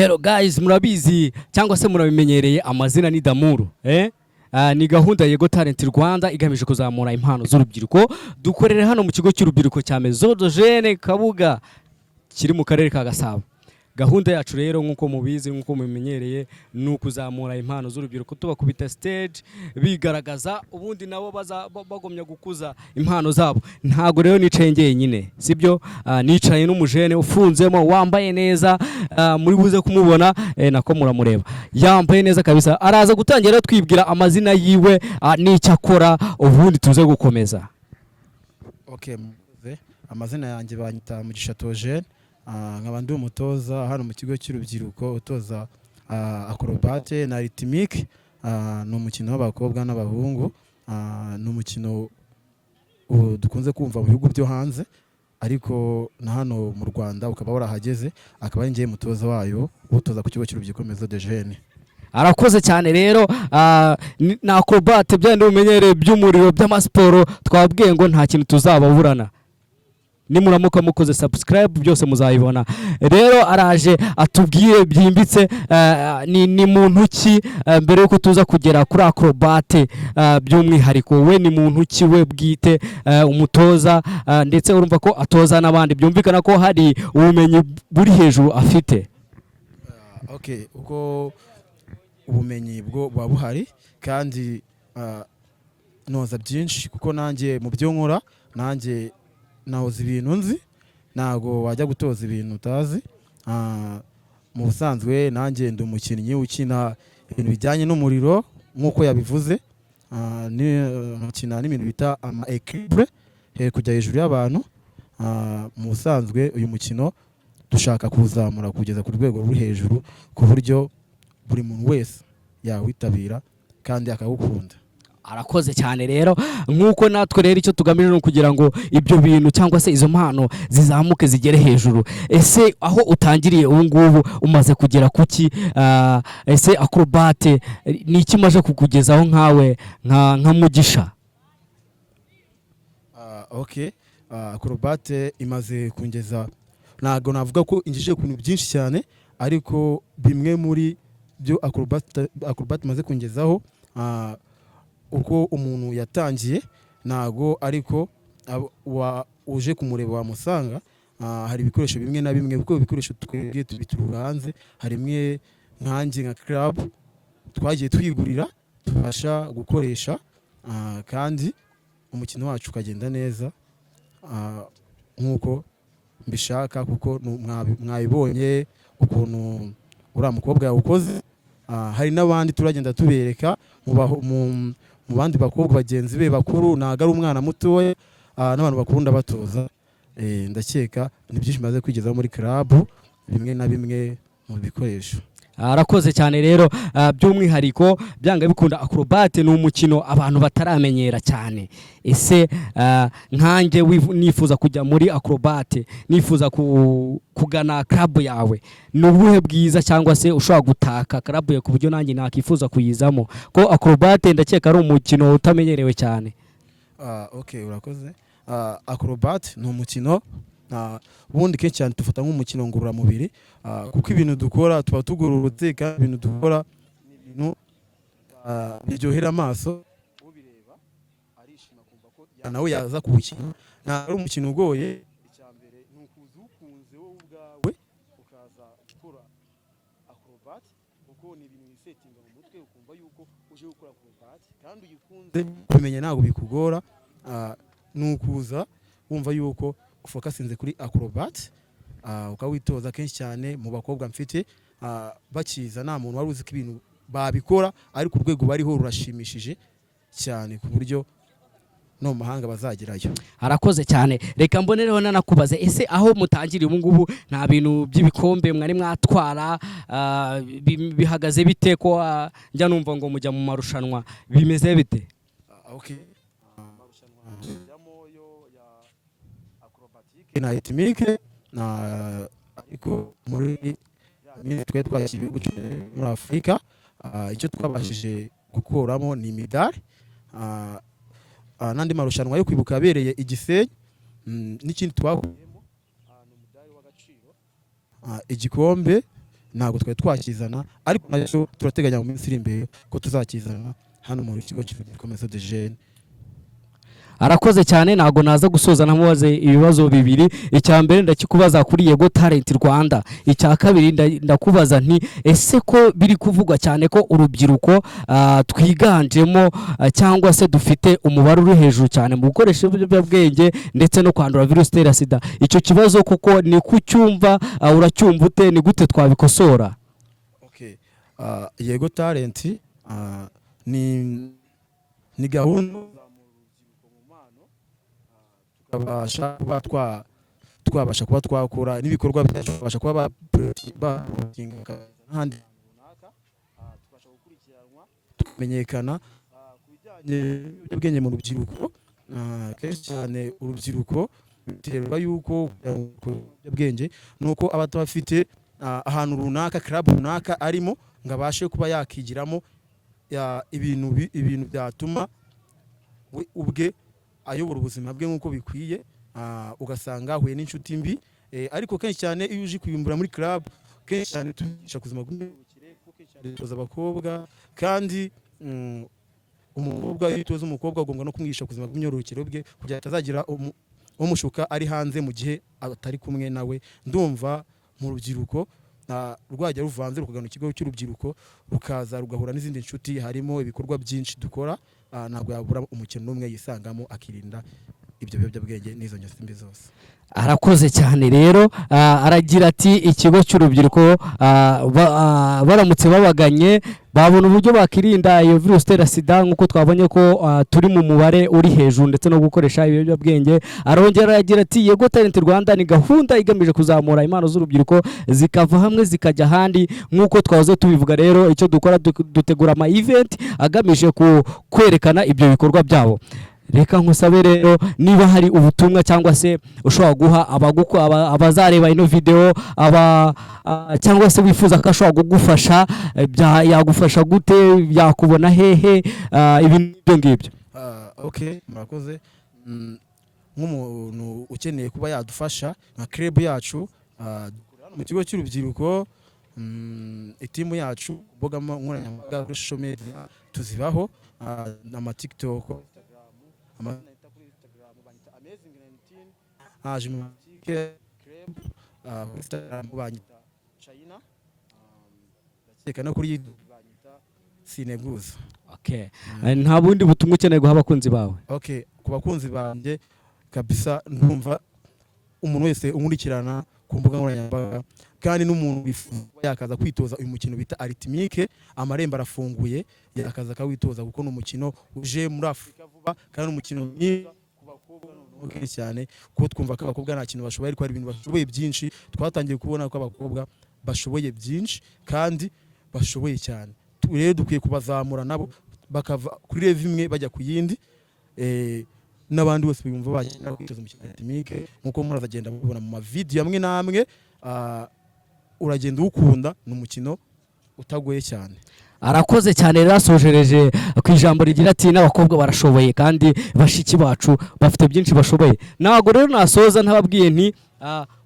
Hello guys, murabizi cyangwa se murabimenyereye amazina ni Damuru ni gahunda Yego Talent Rwanda igamije kuzamura impano z'urubyiruko. Dukorera hano mu kigo cy'urubyiruko cya Maison de Jeunes Kabuga kiri mu karere ka Gasabo. Gahunda yacu rero nkuko mubizi nkuko mumenyereye n'ukuzamura impano z'urubyiruko tubakubita stage bigaragaza ubundi nabo bagomya gukuza impano zabo. Ntago rero nicaye ngenyine sibyo, nicaye n'umujene ufunzemo wambaye neza, muri buze kumubona nako muramureba yambaye neza kabisa. Araza gutangira twibwira amazina yiwe n'icyo akora ubundi tuze gukomeza. Okay, amazina yanjye banyita Mugisha Theogene, nkaba ndi umutoza hano mu kigo cy'urubyiruko utoza acrobate na rhythmique. Ni umukino w'abakobwa n'abahungu, ni umukino dukunze kumva mu bihugu byo hanze, ariko na hano mu Rwanda ukaba warahageze, akaba ari ngiye mutoza wayo utoza ku kigo cy'urubyiruko Maison de Jeunes. Arakoze cyane rero, na acrobate byandi umenyereye by'umuriro by'amasiporo twabwiye ngo nta kintu tuzababurana. Nimuramuka mukoze subscribe byose muzayibona. Rero araje atubwiye byimbitse ni muntu ki mbere yuko tuza kugera kuri acrobate by'umwihariko. We ni muntu ki we bwite, umutoza ndetse urumva ko atoza n'abandi, byumvikana ko hari ubumenyi buri hejuru afite. Okay, uko ubumenyi bwo buhari kandi noza byinshi kuko nanjye mu byo nkora nanjye nahoze ibintu nzi, ntago wajya gutoza ibintu utazi. Mu busanzwe nanjye ndi umukinnyi ukina ibintu bijyanye n'umuriro nk'uko yabivuze, nkina n'ibintu bita ama equilibre, kujya hejuru y'abantu. Mu busanzwe uyu mukino dushaka kuzamura kugeza ku rwego ruri hejuru ku buryo buri muntu wese yawitabira kandi akawukunda. Arakoze cyane rero, nkuko natwe rero icyo tugamije no kugira ngo ibyo bintu cyangwa se izo mpano zizamuke zigere hejuru. Ese aho utangiriye ubu ngubu umaze kugera kuki? Ese acrobate ni iki maje kukugezaho nkawe nka Mugisha? Okay, acrobate imaze kungeza, ntago navuga ko injije ku bintu byinshi cyane, ariko bimwe muri byo acrobate maze kungezaho, uko umuntu yatangiye nago ariko uje kumureba wamusanga. Hari ibikoresho bimwe na bimwe, kuko ibikoresho twebwe tubitura hanze, hari imwe nkanjye nka club twagiye twigurira tubasha gukoresha, kandi umukino wacu ukagenda neza nkuko mbishaka, kuko mwabibonye ukuntu uriya mukobwa yawukoze. Hari n'abandi turagenda tubereka mu bandi bakobwa bagenzi be bakuru, ntago ari umwana mutoya, n'abantu bakunda batoza. Ndakeka ni byinshi maze kwigezaho muri club bimwe na bimwe mu bikoresho. Arakoze cyane rero, by'umwihariko byanga bikunda acrobate ni umukino abantu bataramenyera cyane. Ese nkanjye nifuza kujya muri acrobate, nifuza kugana club yawe, nubuhe bwiza cyangwa se ushobora gutaka club yawe ku buryo nanjye nakifuza kuyizamo, ko acrobate ndakeka ari umukino utamenyerewe cyane? Okay, urakoze. Acrobate ni umukino ubundi kenshi cyane dufata nk'umukino ngororamubiri, kuko ibintu dukora tuba tugororotse, kandi ibintu dukora ni ibintu biryohera amaso, ubireba arishima kumva ko nawe yaza kuwukina. Ntabwo ari umukino ugoye. Icyambere ni ukuza ukunze wowe ubwawe ukaza gukora acrobate, kuko ni ibintu wisetinga mu mutwe ukumva yuko uje gukora acrobate kandi uyikunze. Kumenya ntabwo bikugora, ni ukuza wumva yuko ufokasinze kuri acrobate, ukawitoza. Kenshi cyane mu bakobwa mfite bakiza nta muntu wari uzi ko ibintu babikora, ariko urwego bariho rurashimishije cyane ku buryo no mahanga bazagerayo. Arakoze cyane. Reka mbonereho nanakubaze, ese aho mutangiriye ubu ngubu nta bintu by'ibikombe mwari mwatwara? Bihagaze bite ko njya numva ngo mujya mu marushanwa, bimeze bite? Okay, na rhythmique ariko muri twe twashyize muri Afurika, icyo twabashije gukuramo ni imidari, n'andi marushanwa yo kwibuka yabereye i Gisenyi. N'ikindi twakuyemo ni umudari w'agaciro, igikombe ntabwo twari twakizana ariko nacyo turateganya mu minsi iri imbere ko tuzakizana hano mu kigo cy'urubyiruko Maison de Jeunes. arakoze cyane. Ntabwo naza gusoza ntamubaze ibibazo bibiri. Icya mbere ndakikubaza kuri Yego Talent Rwanda, icya kabiri ndakubaza nti ese ko biri kuvugwa cyane ko urubyiruko twiganjemo cyangwa se dufite umubare uri hejuru cyane mu gukoresha ibiyobyabwenge ndetse no kwandura virusi itera sida, icyo kibazo kuko ni kucyumva, uracyumva ute, ni gute twabikosora? Yego Talent ni gahunda twabasha kuba twakora n'ibikorwa byacu, twabasha kuba baprotinga n'ahandi runaka, tubasha gukurikiranwa tukamenyekana ku bijyanye n'ubwenge mu rubyiruko. Kenshi cyane urubyiruko biterwa yuko ubwenge nuko aba bafite ahantu runaka, club runaka arimo ngo abashe kuba yakigiramo ibintu byatuma we ubwe ayobora ubuzima bwe nk'uko bikwiye. Ugasanga ahuye n'inshuti mbi, ariko kenshi cyane iyo uje kuyumbura muri club, kenshi cyane tugisha kuzima bw'imyororokere, kuko kenshi cyane dutoza abakobwa, kandi umukobwa iyo utoza umukobwa ugomba no kumwigisha kuzima bw'imyororokere bwe kugira atazagira umushuka ari hanze mu gihe atari kumwe nawe. Ndumva mu rubyiruko rwajya ruvanze rukagana ikigo cy'urubyiruko rukaza rugahura n'izindi nshuti, harimo ibikorwa byinshi dukora, ntabwo yabura umukino n'umwe yisangamo akirinda ibyo biyobyabwenge n'izo ngeso mbi zose. Arakoze cyane rero. Aragira ati ikigo cy'urubyiruko baramutse babaganye babona uburyo bakirinda iyo virusi itera sida nk'uko twabonye ko turi mu mubare uri hejuru ndetse no gukoresha ibiyobyabwenge. Arongera aragira ati Yego Talent Rwanda ni gahunda igamije kuzamura impano z'urubyiruko zikava hamwe zikajya ahandi nk'uko twahoze tubivuga. Rero icyo dukora dutegura ama event agamije kwerekana ibyo bikorwa byabo. Reka nkusabe rero niba hari ubutumwa cyangwa se ushobora guha abazareba ino video cyangwa se wifuza ko ashobora kugufasha, yagufasha gute, yakubona hehe, ibintu ngibyo? Murakoze. Nk'umuntu ukeneye kuba yadufasha nka club yacu mu kigo cy'urubyiruko, itimu yacu mboga nkoranyambaga kuri social media tuzibaho, ama TikTok, amazina kuri Instagram banyita Amazing 19, Club, Instagram banyita China, ndakeka no kuri YouTube banyita Sineguza. Nta bundi butumwa ukeneye guha abakunzi bawe? Ku bakunzi banjye kabisa, ndumva umuntu wese unkurikirana ku mbuga nkoranyambaga kandi n'umuntu wifuza yakaza kwitoza uyu mukino bita Arithmique, amarembo arafunguye, yakaza akawitoza kuko n'umukino uje muri Afrika vuba kandi umukino mwiza ku bakobwa n'abagore cyane, kuko twumva ko abakobwa nta kintu bashoboye ariko hari ibintu bashoboye byinshi. Twatangiye kubona ko abakobwa bashoboye byinshi kandi bashoboye cyane. Rero dukwiye kubazamura nabo bakava kuri level imwe bajya ku yindi, n'abandi bose bumva bagenda kwitoza umukino Arithmique nkuko murazagenda mubona mu video amwe namwe. Uragenda ukunda n'umukino utagoye cyane. Arakoze cyane rero, asojereje ku ijambo rigira ati n'abakobwa barashoboye kandi bashiki bacu bafite byinshi bashoboye. Ntabwo rero nasoza ntababwiye nti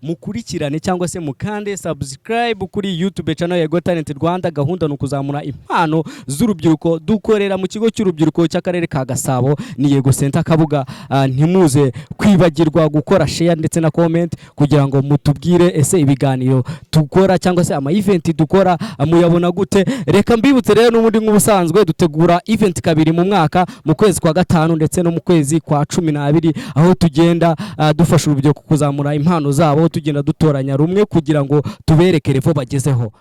mukurikirane cyangwa se mukande subscribe kuri YouTube channel ya Yego Talent Rwanda. Gahunda no kuzamura impano z'urubyiruko, dukorera mu kigo cy'urubyiruko cy'akarere ka Gasabo ni Yego Center Kabuga. Ntimuze kwibagirwa gukora share ndetse na comment kugira ngo mutubwire ese ibiganiro tukora cyangwa se ama event dukora muyabona gute. Reka mbibutse rero n'ubundi nk'ubusanzwe dutegura event kabiri mu mwaka, mu kwezi kwa gatanu ndetse no mu kwezi kwa 12, aho tugenda dufasha urubyiruko kuzamura impano zabo, tugenda dutoranya rumwe kugira ngo tubereke revo bagezeho.